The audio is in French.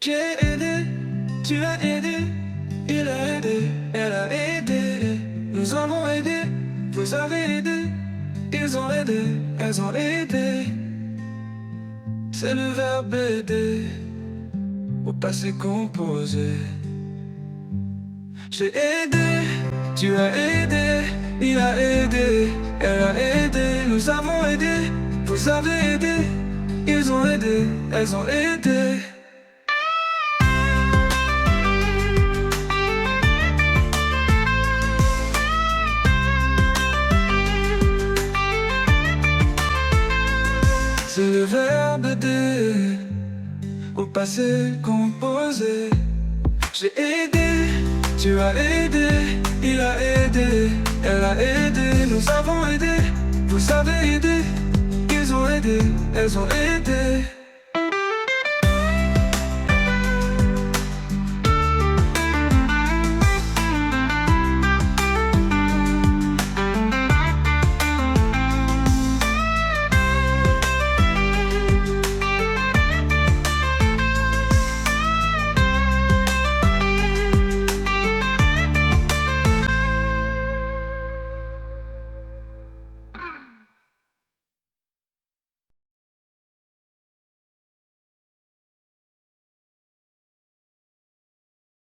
J'ai aidé, tu as aidé, il a aidé, elle a aidé. Nous avons aidé, vous avez aidé, ils ont aidé, elles ont aidé. C'est le verbe aider au passé composé. J'ai aidé, tu as aidé, il a aidé, elle a aidé. Nous avons aidé, vous avez aidé, ils ont aidé, elles ont aidé. C'est le verbe aider au passé composé. J'ai aidé, tu as aidé, il a aidé, elle a aidé. Nous avons aidé, vous avez aidé, ils ont aidé, elles ont aidé.